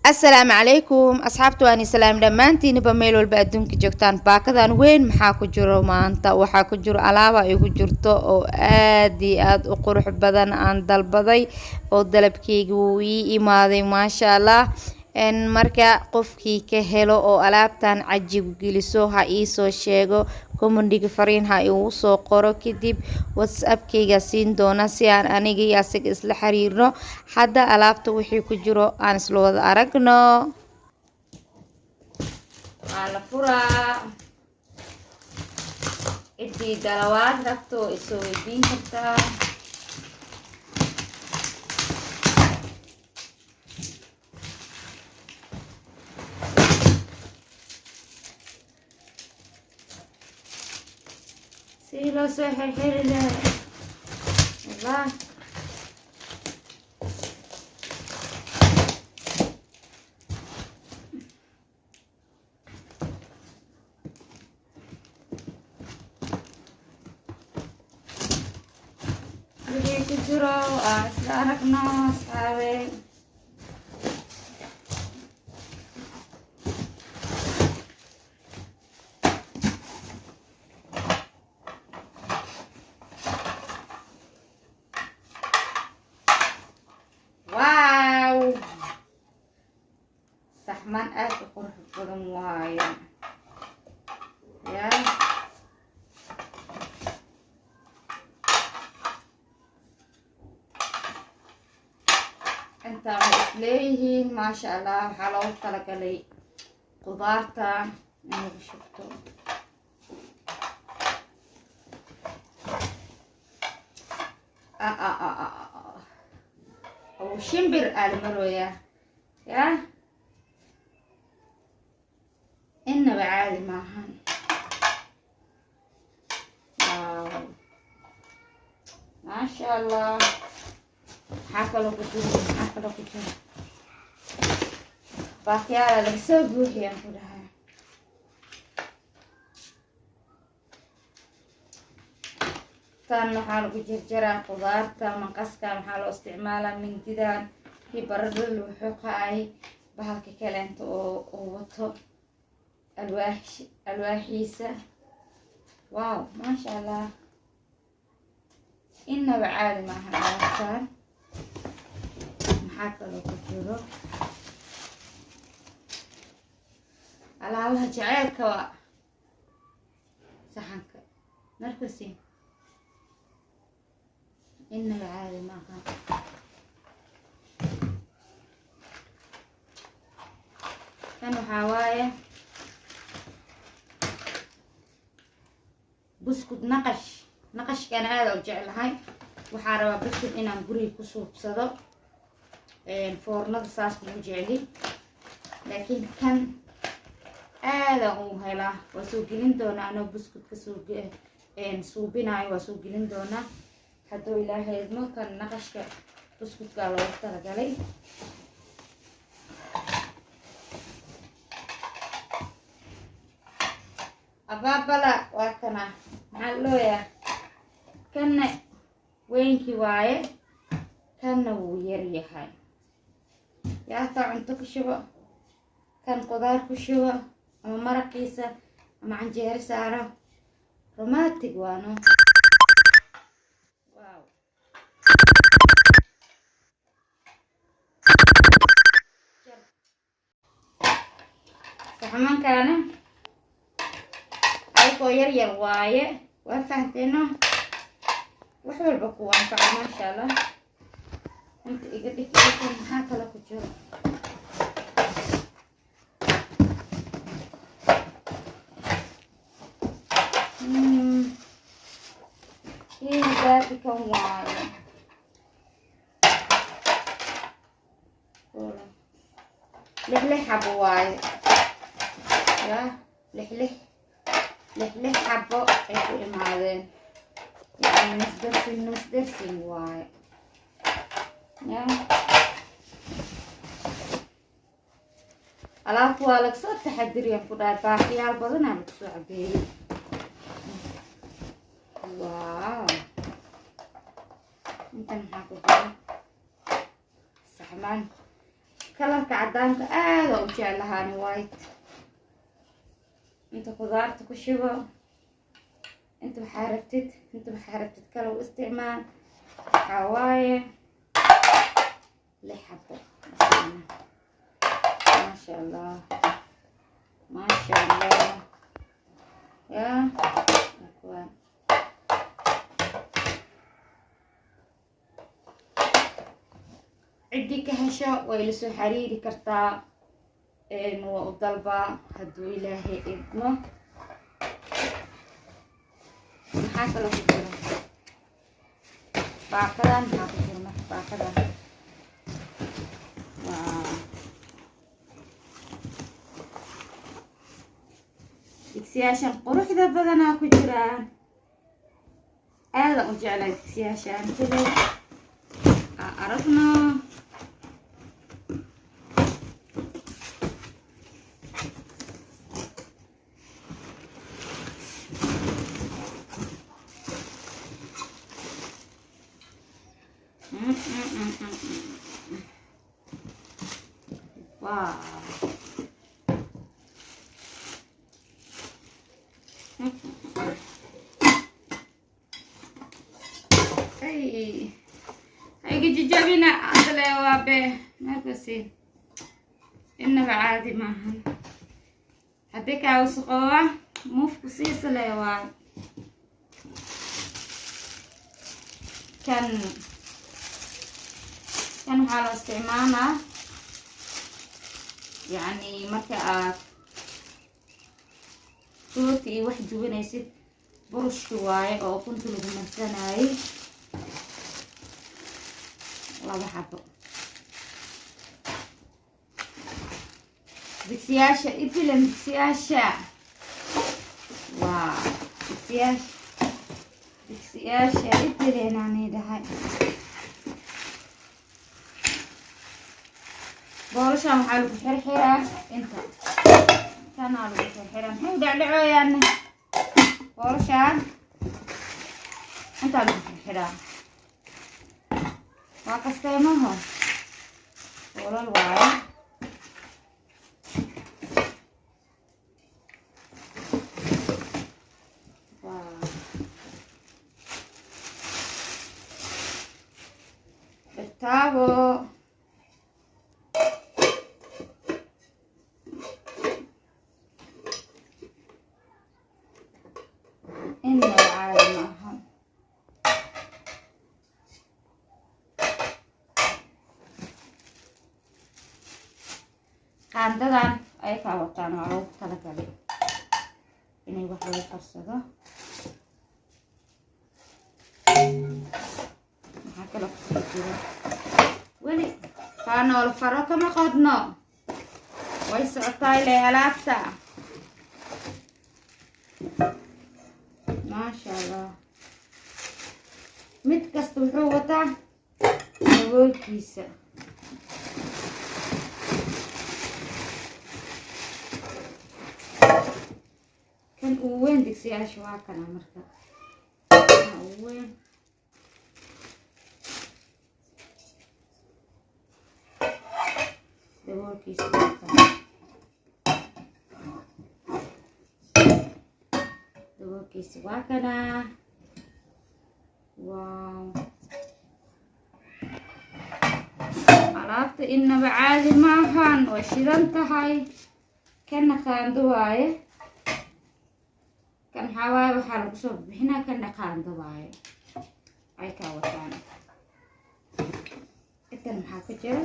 السلام عليكم أصحابتي وأنا سلام دمانتين بميل والبادون كجوكتان باكدان وين maxaa ku jiro maanta waxaa ku jiro alaaba ay ku jirto oo aad iyo aad u qurux badan aan dalbaday oo dalabkeyga uu ii imaaday maasha Allah marka qofkii ka helo oo alaabtan cajiib geliso ha ii soo sheego commentiga fariin ha igu soo qoro kadib whatsappkeyga siin doona si aan aniga iyo asaga isla xiriirno hadda alaabta wixii ku jiro aan isla wada aragno ala furaa idii dalawaad rabto isoo weydiin kartaa si loo soo xirxiri lahaa والله wixii ku jiro aan isla aragno asxaabe واو saxman aad u qurux badan waaye yaa inta waxay isleeyihiin maasha Allah waxaa loogu talagalay qudaarta in lagu shubto أو شمبر المروية يا إنه بعادي معهن واو ما شاء الله حاكلوا كتير حاكلوا كتير باقي على السوق هي كلها tan waxaa lagu jarjaraa qudaarta maqaska waxaa loo isticmaalaa mindidan kii baradhada lagu xoqaay bahalka kaleenta oo wato alwaaxiisa waaw maasha Allah inaba caadi maaha alaabtaan maxaa kaloo ku jiro alaabaha jaceylka waa saxanka markasi إنه عادي ما كان كانوا حوايا بسكوت نقش كان هذا وجعل هاي وحاربا بسكوت إنا نقولي كسوب صدق الفورنة صاص وجعلي لكن كان هذا هو هلا وسوقين دونا أنا بسكوت كسوق سوبيناي وسوقين دونا hadduu ilaahay idmo kan naqashka buskudka loogu talagalay abaabala waa kana maxaa looyaa kanna weynkii waaye kanna wuu yar yahay yaataa cunto ku shubo kan qudaar ku shubo ama maraqiisa ama canjeero saaro romantic waano saxman kalena ayagoo yar yar waaye waa fahanteeno wax walba ku anfaca maasha Allah inta iga dhigaysan maxaa kale ku jiro ذاتي كم واعي لحلح حبو واعي يا لحلح حبو ايكو امادين يعني نص درسين واعي يا alaabta waa laga soo taxadiriyaan ku dhaay baaqiyaal badan aan ku soo cabeeyay waaw intan maxaa ku jira saxmaan kalarka cadaanka aad u jeclahaan white inta khudaarta ku shubo inta waxaa rabtid kala u isticmaal waxaa waaye 6 xabo maasha allah ya akwaan عدي كهشة ويلسو حريري كرتا إنه الضلبة هدو إلهي إبنه محاكا لو كتيرا باقدا محاكا كتيرا باقدا دكسياشان قروح ذا بدنا كتيرا هذا أرجع لك دكسياشان كده عرفنا واو اي هيجي جابينا عدله وابه ما بسي انه عادي معها هديك عاوز قوه مو فكسيس ليوان كان على استعمالها يعني مركا صوتي واحد ونيسيت برش شوية او كنت لغم السناي الله بحبه بكسياشة ادلم بكسياشة واو بكسياشة ادلين عني دهاي بولشان waxaa lagu xirxiraa inta kana lagu xirxiraa maxay dhacdhacayaan boolashaan inta lagu xirxiraa waa kasteemaha boolal waaye بالتابو qaandadan ay ka wataan waa loogu talagalay inay wax lagu karsado maxaa kale ku jira weli faanool faro kama qodno way socotaa ilaa alaabta maasha allah mid kasta wuxuu wataa daboolkiisa kan uu weyn digsiyaasha waa kana marka uu weyn daboolkiisa waa kana daboolkiisa waa kana waaw alaabta inaba caadi maahan way shidan tahay kana qaando waaye kan xawaaye waxaa lagu soo bixinaa kana qaando waaye ay ka wataan intan maxaa ku jira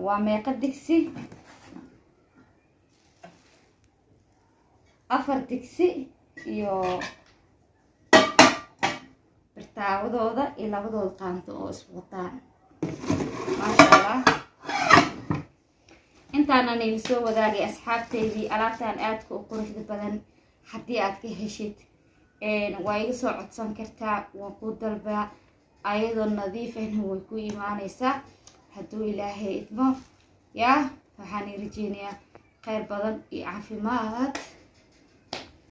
waa meeqa digsi 4 digsi iyo birtaawadooda iyo labadooda qaanto oo isku wataan maasha allah intaana nila soo wadaagay asxaabteydii alaabtan aadka u quruxda badan haddii aad ka heshid waa iga soo codsan kartaa waan ku dalbaa ayadoo nadiif ahna way ku imaanaysaa hadduu ilaahay idmo yaa waxaan rajeynayaa khayr badan iyo caafimaad